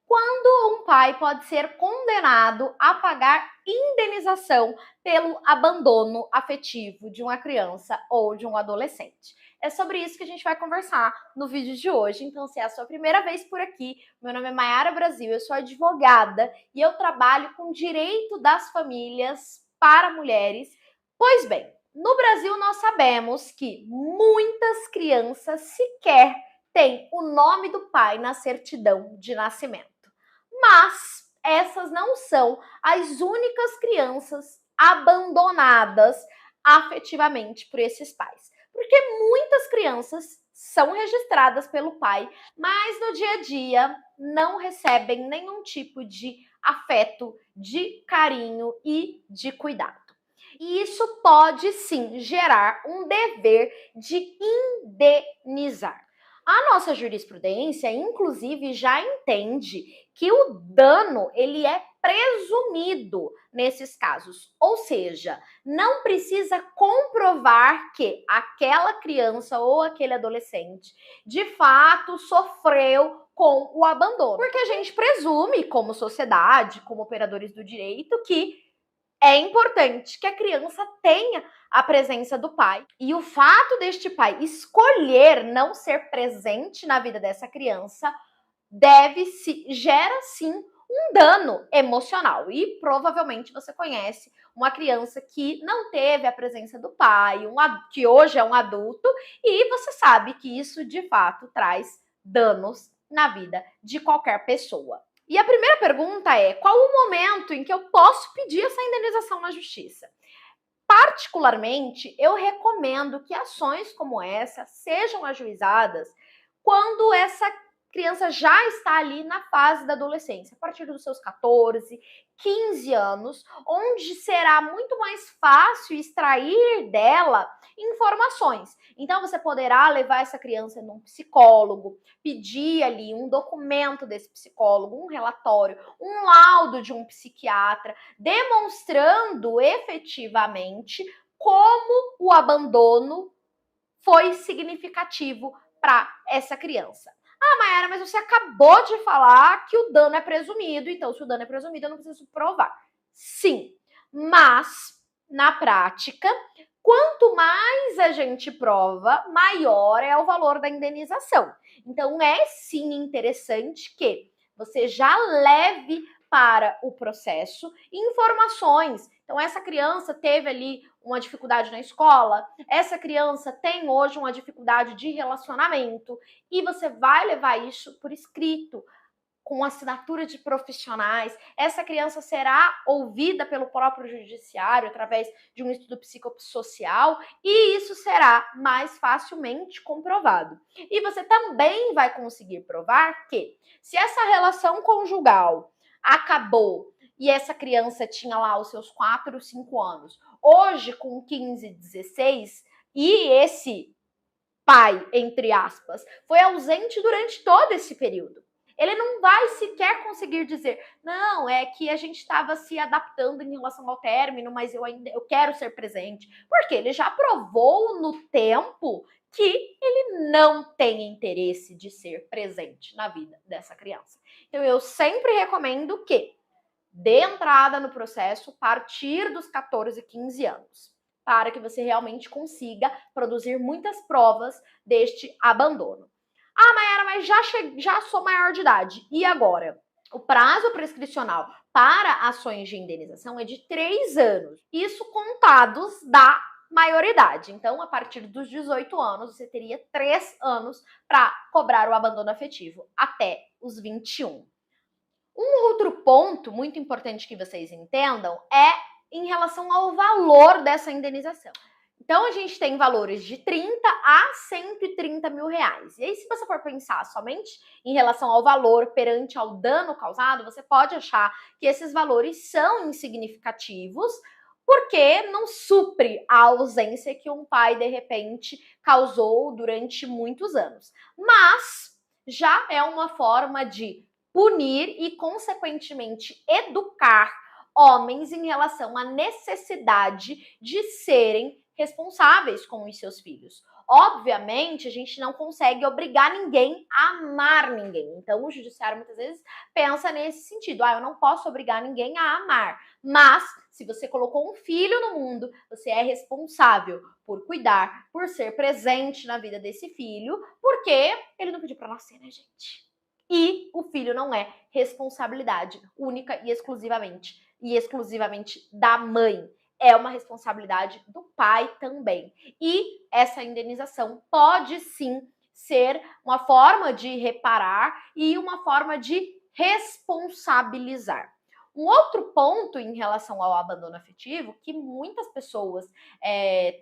Quando um pai pode ser condenado a pagar indenização pelo abandono afetivo de uma criança ou de um adolescente? É sobre isso que a gente vai conversar no vídeo de hoje. Então, se é a sua primeira vez por aqui, meu nome é Mayara Brasil, eu sou advogada e eu trabalho com direito das famílias para mulheres. Pois bem, no Brasil nós sabemos que muitas crianças sequer têm o nome do pai na certidão de nascimento. Mas essas não são as únicas crianças abandonadas afetivamente por esses pais. Porque muitas crianças são registradas pelo pai, mas no dia a dia não recebem nenhum tipo de afeto, de carinho e de cuidado. E isso pode sim gerar um dever de indenizar. A nossa jurisprudência, inclusive, já entende que o dano ele é presumido nesses casos, ou seja, não precisa comprovar que aquela criança ou aquele adolescente de fato sofreu com o abandono, porque a gente presume, como sociedade, como operadores do direito, que é importante que a criança tenha a presença do pai. E o fato deste pai escolher não ser presente na vida dessa criança gera sim um dano emocional. E provavelmente você conhece uma criança que não teve a presença do pai, que hoje é um adulto, e você sabe que isso de fato traz danos na vida de qualquer pessoa. E a primeira pergunta é: qual o momento em que eu posso pedir essa indenização na justiça? Particularmente, eu recomendo que ações como essa sejam ajuizadas quando essa criança já está ali na fase da adolescência, a partir dos seus 14, 15 anos, onde será muito mais fácil extrair dela informações. Então, você poderá levar essa criança num psicólogo, pedir ali um documento desse psicólogo, um relatório, um laudo de um psiquiatra, demonstrando efetivamente como o abandono foi significativo para essa criança. Ah, Mayara, mas você acabou de falar que o dano é presumido, então se o dano é presumido, eu não preciso provar. Sim, mas na prática, quanto mais a gente prova, maior é o valor da indenização. Então é sim interessante que você já leve para o processo informações. Então, essa criança teve ali uma dificuldade na escola, essa criança tem hoje uma dificuldade de relacionamento, e você vai levar isso por escrito, com assinatura de profissionais. Essa criança será ouvida pelo próprio judiciário através de um estudo psicossocial, e isso será mais facilmente comprovado. E você também vai conseguir provar que, se essa relação conjugal acabou e essa criança tinha lá os seus 4, 5 anos, hoje com 15, 16, e esse pai, entre aspas, foi ausente durante todo esse período, ele não vai sequer conseguir dizer: não, é que a gente estava se adaptando em relação ao término, mas eu quero ser presente. Porque ele já provou no tempo que ele não tem interesse de ser presente na vida dessa criança. Então, eu sempre recomendo que dê entrada no processo a partir dos 14, 15 anos, para que você realmente consiga produzir muitas provas deste abandono. Ah, Mayara, mas já sou maior de idade. E agora? O prazo prescricional para ações de indenização é de 3 anos. Isso contados da maioridade. Então, a partir dos 18 anos, você teria 3 anos para cobrar o abandono afetivo, até os 21. Um outro ponto muito importante que vocês entendam é em relação ao valor dessa indenização. Então, a gente tem valores de 30 a 130 mil reais. E aí, se você for pensar somente em relação ao valor perante ao dano causado, você pode achar que esses valores são insignificativos, porque não supre a ausência que um pai, de repente, causou durante muitos anos. Mas já é uma forma de punir e, consequentemente, educar homens em relação à necessidade de serem responsáveis com os seus filhos. Obviamente, a gente não consegue obrigar ninguém a amar ninguém. Então, o judiciário muitas vezes pensa nesse sentido. Eu não posso obrigar ninguém a amar. Mas, se você colocou um filho no mundo, você é responsável por cuidar, por ser presente na vida desse filho, porque ele não pediu para nascer, né, gente? E o filho não é responsabilidade única e exclusivamente da mãe. É uma responsabilidade do pai também. E essa indenização pode sim ser uma forma de reparar e uma forma de responsabilizar. Um outro ponto em relação ao abandono afetivo que muitas pessoas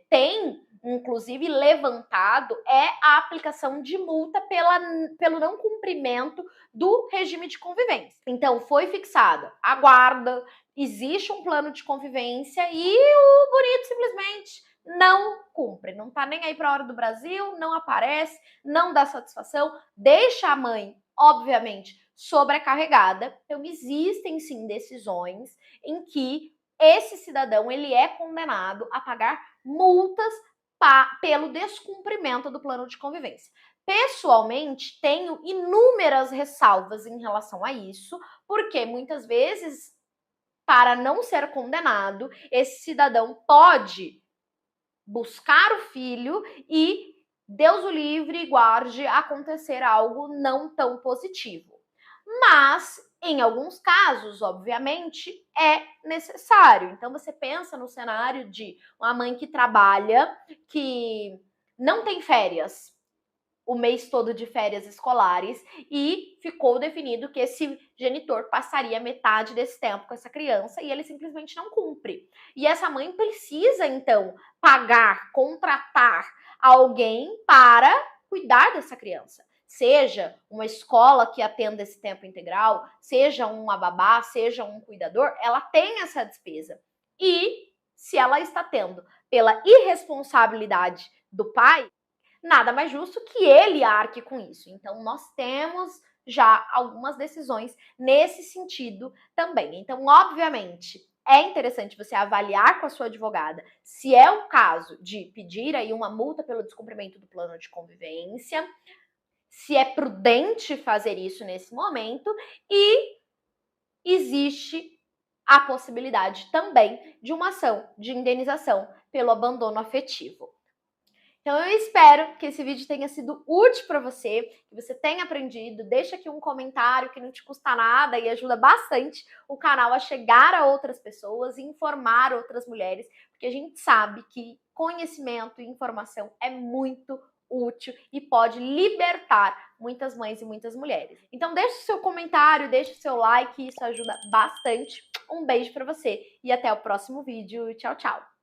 têm, inclusive, levantado é a aplicação de multa pelo não cumprimento do regime de convivência. Então, foi fixada a guarda, existe um plano de convivência e o bonito simplesmente não cumpre, não tá nem aí para a hora do Brasil, não aparece, não dá satisfação, deixa a mãe, obviamente, sobrecarregada. Então, existem sim decisões em que esse cidadão ele é condenado a pagar multas pelo descumprimento do plano de convivência. Pessoalmente, tenho inúmeras ressalvas em relação a isso, porque muitas vezes, para não ser condenado, esse cidadão pode buscar o filho e Deus o livre e guarde acontecer algo não tão positivo. Mas, em alguns casos, obviamente, é necessário. Então, você pensa no cenário de uma mãe que trabalha, que não tem férias, o mês todo de férias escolares, e ficou definido que esse genitor passaria metade desse tempo com essa criança e ele simplesmente não cumpre. E essa mãe precisa, então, pagar, contratar alguém para cuidar dessa criança. Seja uma escola que atenda esse tempo integral, seja uma babá, seja um cuidador, ela tem essa despesa. E se ela está tendo pela irresponsabilidade do pai, nada mais justo que ele arque com isso. Então, nós temos já algumas decisões nesse sentido também. Então, obviamente, é interessante você avaliar com a sua advogada se é o caso de pedir aí uma multa pelo descumprimento do plano de convivência, se é prudente fazer isso nesse momento e existe a possibilidade também de uma ação de indenização pelo abandono afetivo. Então eu espero que esse vídeo tenha sido útil para você, que você tenha aprendido. Deixa aqui um comentário que não te custa nada e ajuda bastante o canal a chegar a outras pessoas e informar outras mulheres, porque a gente sabe que conhecimento e informação é muito útil e pode libertar muitas mães e muitas mulheres. Então deixa o seu comentário, deixa o seu like, isso ajuda bastante. Um beijo para você e até o próximo vídeo. Tchau, tchau!